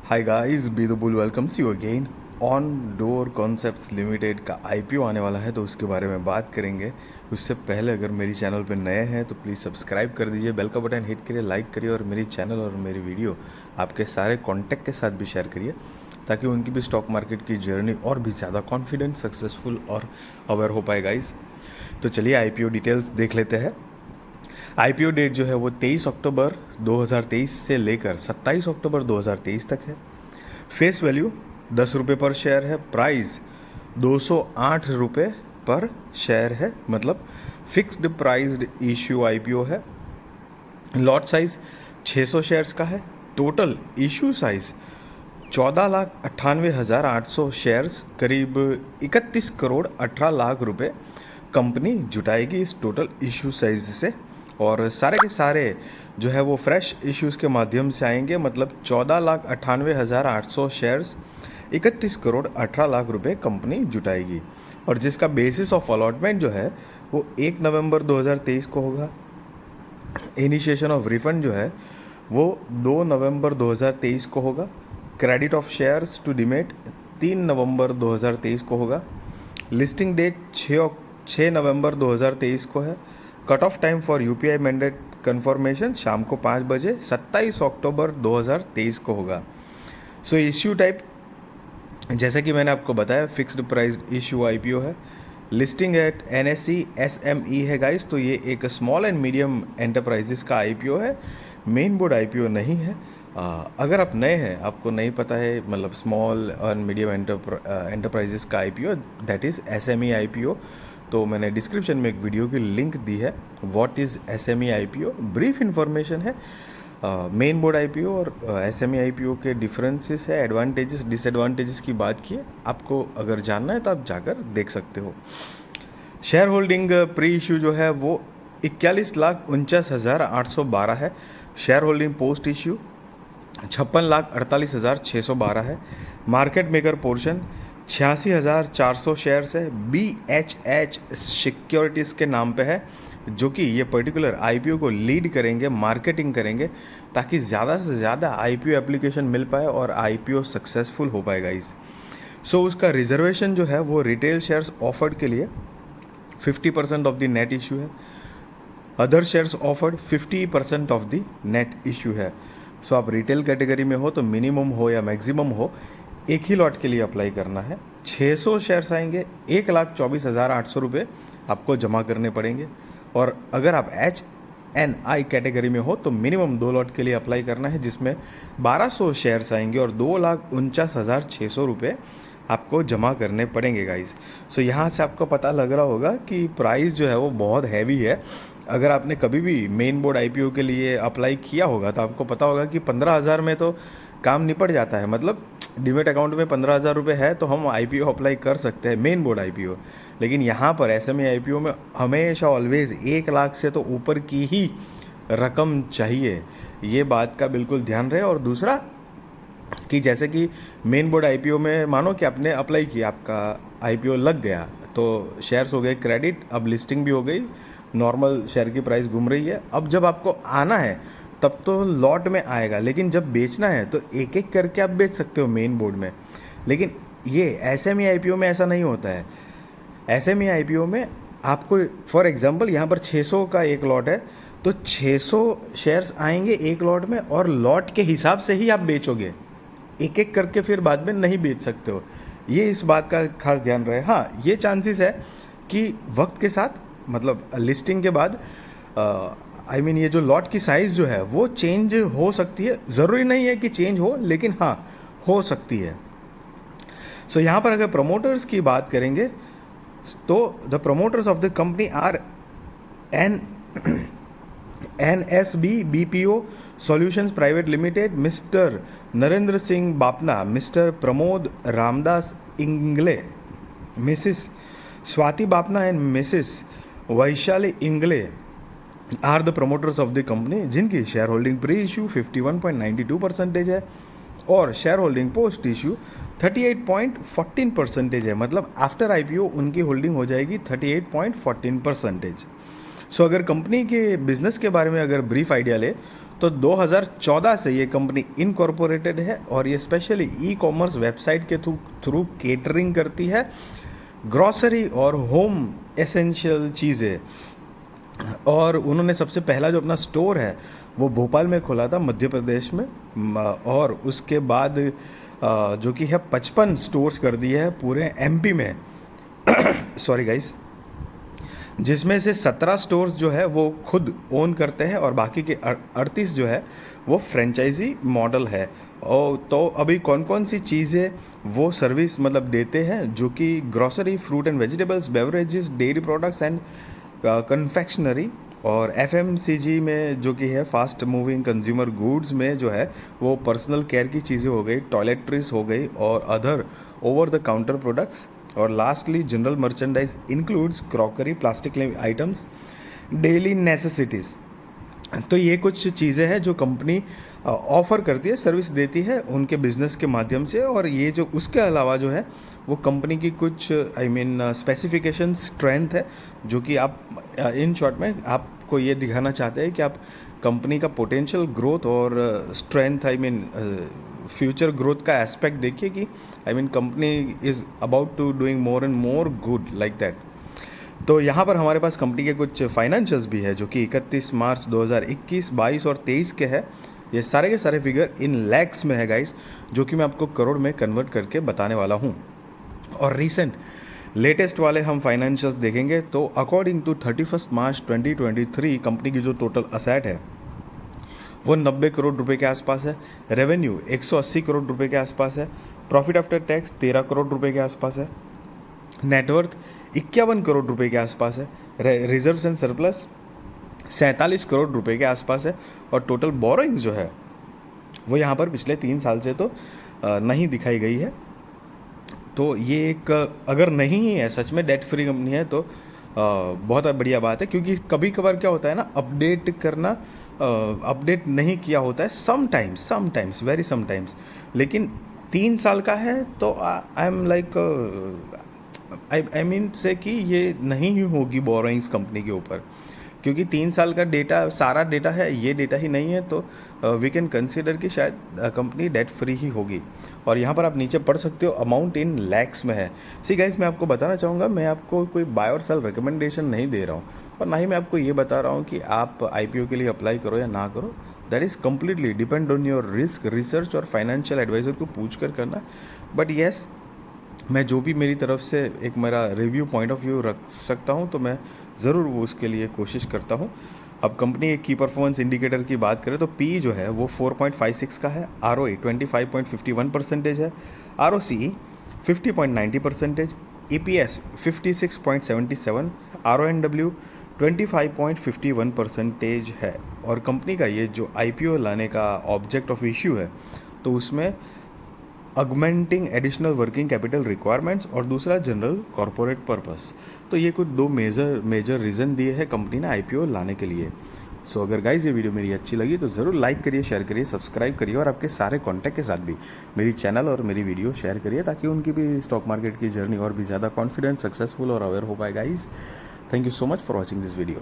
Hi guys, be the bull welcomes you again. On door concepts limited का IPO आने वाला है तो उसके बारे में बात करेंगे। उससे पहले अगर मेरी चैनल पर नए हैं तो प्लीज़ सब्सक्राइब कर दीजिए, बेल का बटन हिट करिए, लाइक करिए और मेरी चैनल और मेरी वीडियो आपके सारे कॉन्टैक्ट के साथ भी शेयर करिए ताकि उनकी भी स्टॉक मार्केट की जर्नी और भी ज़्यादा कॉन्फिडेंट, सक्सेसफुल और अवेयर हो पाए गाइस। तो चलिए आईपीओ डिटेल्स देख लेते हैं। आईपीओ डेट जो है वो 23 अक्टूबर 2023 से लेकर 27 अक्टूबर 2023 तक है। फेस वैल्यू 10 रुपये पर शेयर है। प्राइस 208 रुपये पर शेयर है, मतलब फिक्स्ड प्राइस्ड इश्यू आईपीओ है। लॉट साइज 600 शेयर्स का है। टोटल इश्यू साइज 14,98,800 शेयर्स, करीब 31 करोड़ 18 लाख रुपए कंपनी जुटाएगी इस टोटल इश्यू साइज से। और सारे के सारे जो है वो फ्रेश इश्यूज़ के माध्यम से आएंगे, मतलब 14,98,800 शेयर्स, 31 करोड़ 18 लाख रुपए कंपनी जुटाएगी। और जिसका बेसिस ऑफ अलॉटमेंट जो है वो 1 नवंबर 2023 को होगा। इनिशिएशन ऑफ रिफंड जो है वो 2 नवंबर 2023 को होगा। Credit of shares to demat 3 November 2023 को होगा। लिस्टिंग डेट 6 नवंबर 2023 को है। Cut off time for UPI mandate confirmation शाम को 5 बजे 27 अक्टूबर 2023 को होगा। सो इश्यू टाइप जैसे कि मैंने आपको बताया फिक्स्ड प्राइस इश्यू आईपीओ है। लिस्टिंग एट एनएसई एसएमई है गाइस, तो ये एक स्मॉल एंड मीडियम एंटरप्राइजेस का आईपीओ है, मेन बोर्ड आईपीओ नहीं है। अगर आप नए हैं, आपको नहीं पता है मतलब स्मॉल एंड मीडियम एंटरप्राइजेस का IPO that is SME IPO, तो मैंने डिस्क्रिप्शन में एक वीडियो की लिंक दी है। What is SME IPO, brief information है। मेन बोर्ड आईपीओ और एसएमई आईपीओ के डिफरेंसेस है, एडवांटेजेस डिसएडवांटेजेस की बात की है। आपको अगर जानना है तो आप जाकर देख सकते हो। शेयर होल्डिंग प्री इशू जो है वो 41,49,812 है। शेयर होल्डिंग पोस्ट इश्यू 56,48,612 है। मार्केट मेकर पोर्शन 86,400 शेयर्स है। BHH सिक्योरिटीज़ के नाम पे है, जो कि ये पर्टिकुलर आईपीओ को लीड करेंगे, मार्केटिंग करेंगे ताकि ज़्यादा से ज़्यादा आईपीओ एप्लीकेशन मिल पाए और आईपीओ सक्सेसफुल हो पाएगा इस। सो उसका रिजर्वेशन जो है वो रिटेल शेयर्स ऑफर्ड के लिए 50% ऑफ द नेट इशू है। Other shares offered 50% of the net issue है। सो आप रिटेल कैटेगरी में हो तो मिनिमम हो या मैक्सिमम हो, एक ही लॉट के लिए अप्लाई करना है। 600 शेयर्स आएंगे, 1,24,800 रुपये आपको जमा करने पड़ेंगे। और अगर आप HNI कैटेगरी में हो तो मिनिमम 2 लॉट के लिए अप्लाई करना है, जिसमें 1200 शेयर्स आएंगे और 2,49,600 रुपये आपको जमा करने पड़ेंगे गाइस। सो यहाँ से आपको पता लग रहा होगा कि प्राइस जो है वो बहुत हैवी है। अगर आपने कभी भी मेन बोर्ड आईपीओ के लिए अप्लाई किया होगा तो आपको पता होगा कि 15,000 में तो काम निपट जाता है, मतलब डीमेट अकाउंट में 15,000 रुपये है तो हम आईपीओ अप्लाई कर सकते हैं, मेन बोर्ड आईपीओ। लेकिन यहाँ पर एसएमई आईपीओ में हमेशा ऑलवेज 1 लाख से तो ऊपर की ही रकम चाहिए, ये बात का बिल्कुल ध्यान रहे। और दूसरा कि जैसे कि मेन बोर्ड आईपीओ में मानो कि आपने अप्लाई किया, आपका आईपीओ लग गया तो शेयर्स हो गए क्रेडिट, अब लिस्टिंग भी हो गई, नॉर्मल शेयर की प्राइस घूम रही है। अब जब आपको आना है तब तो लॉट में आएगा, लेकिन जब बेचना है तो एक एक करके आप बेच सकते हो मेन बोर्ड में। लेकिन ये एसएमई आईपीओ में ऐसा नहीं होता है। एसएमई आईपीओ में आपको फॉर एग्जांपल यहाँ पर 600 का एक लॉट है तो 600 शेयर्स आएंगे एक लॉट में और लॉट के हिसाब से ही आप बेचोगे, एक एक करके फिर बाद में नहीं बेच सकते हो। ये इस बात का खास ध्यान रहे। हाँ, ये चांसेस है कि वक्त के साथ मतलब लिस्टिंग के बाद ये जो लॉट की साइज़ जो है वो चेंज हो सकती है। ज़रूरी नहीं है कि चेंज हो, लेकिन हाँ हो सकती है। सो यहाँ पर अगर प्रमोटर्स की बात करेंगे तो the promoters of the company are NSB BPO solutions private limited, Mister Narendra Singh Bapna, Mister Pramod Ramdas Ingle, Mrs Swati Bapna and Mrs Vaishali Ingle are the promoters of the company, जिनकी शेयर होल्डिंग प्री इशू 51.92% है और शेयर होल्डिंग पोस्ट इशू 38.14% है। मतलब after IPO उनकी holding हो जाएगी 38.14%। सो अगर company के बिजनेस के बारे में अगर ब्रीफ आइडिया ले तो 2014 से ये कंपनी इनकॉर्पोरेटेड है और ये स्पेशली ई कॉमर्स वेबसाइट के थ्रू केटरिंग करती है ग्रॉसरी और होम एसेंशियल चीज़ें। और उन्होंने सबसे पहला जो अपना स्टोर है वो भोपाल में खोला था, मध्य प्रदेश में, और उसके बाद जो कि है 55 स्टोर्स कर दिए है पूरे एमपी में सॉरी गाइस, जिसमें से 17 स्टोर्स जो है वो खुद ओन करते हैं और बाकी के 38 जो है वो फ्रेंचाइजी मॉडल है। और तो अभी कौन कौन सी चीज़ें वो सर्विस मतलब देते हैं, जो कि grocery, fruit and vegetables, beverages, dairy products and confectionery, और एफएमसीजी में जो कि है फास्ट मूविंग कंज्यूमर गुड्स में जो है वो पर्सनल केयर की चीज़ें हो गई, टॉयलेट्रीज हो गई और other over the counter products. और lastly general merchandise includes crockery, plastic items, daily necessities. तो ये कुछ चीज़ें हैं जो कंपनी ऑफ़र करती है, सर्विस देती है उनके बिजनेस के माध्यम से। और ये जो उसके अलावा जो है वो कंपनी की कुछ स्पेसिफिकेशन स्ट्रेंथ है, जो कि आप इन शॉर्ट में आपको ये दिखाना चाहते हैं कि आप कंपनी का पोटेंशियल ग्रोथ और स्ट्रेंथ फ्यूचर ग्रोथ का एस्पेक्ट देखिए कि company is about to doing more and more good like that. तो यहाँ पर हमारे पास कंपनी के कुछ फाइनेंशियल्स भी है जो कि 31 मार्च 2021, 22 और 23 के है। ये सारे के सारे फिगर इन लैक्स में है गाइस, जो कि मैं आपको करोड़ में कन्वर्ट करके बताने वाला हूँ। और रिसेंट लेटेस्ट वाले हम फाइनेंशियल्स देखेंगे तो अकॉर्डिंग टू 31 मार्च 2023 कंपनी की जो टोटल असेट है वो 90 करोड़ रुपए के आसपास है, रेवेन्यू 180 करोड़ रुपए के आसपास है, प्रॉफिट आफ्टर टैक्स 13 करोड़ रुपए के आसपास है, नेटवर्थ 51 करोड़ रुपए के आसपास है, रिजर्व्स एंड सरप्लस 47 करोड़ रुपए के आसपास है, और टोटल बोरोइंग्स जो है वो यहाँ पर पिछले 3 साल से तो नहीं दिखाई गई है। तो ये एक अगर नहीं ही है, सच में डेट फ्री कंपनी है, तो बहुत बढ़िया बात है। क्योंकि कभी कभार क्या होता है ना, अपडेट करना अपडेट नहीं किया होता है समटाइम्स वेरी समटाइम्स, लेकिन 3 साल का है तो I am like I mean से कि ये नहीं ही होगी बोरोइंग्स कंपनी के ऊपर, क्योंकि 3 साल का डेटा सारा डेटा है, ये डेटा ही नहीं है, तो वी कैन कंसीडर कि शायद कंपनी डेट फ्री ही होगी। और यहाँ पर आप नीचे पढ़ सकते हो अमाउंट इन लैक्स में है। सी गाइस, मैं आपको बताना चाहूँगा, मैं आपको कोई बाय और सेल रिकमेंडेशन नहीं दे रहा हूँ, और ना ही मैं आपको ये बता रहा हूँ कि आप IPO के लिए अप्लाई करो या ना करो। That is completely depend on your risk, research और फाइनेंशियल एडवाइज़र को पूछ कर करना। बट येस, मैं जो भी मेरी तरफ से एक मेरा रिव्यू पॉइंट ऑफ व्यू रख सकता हूँ तो मैं ज़रूर वो उसके लिए कोशिश करता हूँ। अब कंपनी एक की परफॉर्मेंस इंडिकेटर की बात करें तो PE जो है वो 4.56 का है, ROE 25.51% है, ROCE 50.90%, EPS 56.77, RONW 25.51% है। और कंपनी का ये जो IPO लाने का ऑब्जेक्ट ऑफ इश्यू है तो उसमें augmenting additional working capital requirements और दूसरा जनरल कॉरपोरेट पर्पस। तो ये कुछ 2 मेजर रीज़न दिए हैं कंपनी ने IPO लाने के लिए। सो अगर गाइज ये वीडियो मेरी अच्छी लगी तो ज़रूर लाइक करिए, शेयर करिए, सब्सक्राइब करिए, और आपके सारे कॉन्टैक्ट के साथ भी मेरी चैनल और मेरी वीडियो शेयर करिए, ताकि उनकी भी स्टॉक मार्केट की जर्नी और भी ज़्यादा कॉन्फिडेंट, सक्सेसफुल और अवेयर हो पाए guys. Thank you so much for watching this video.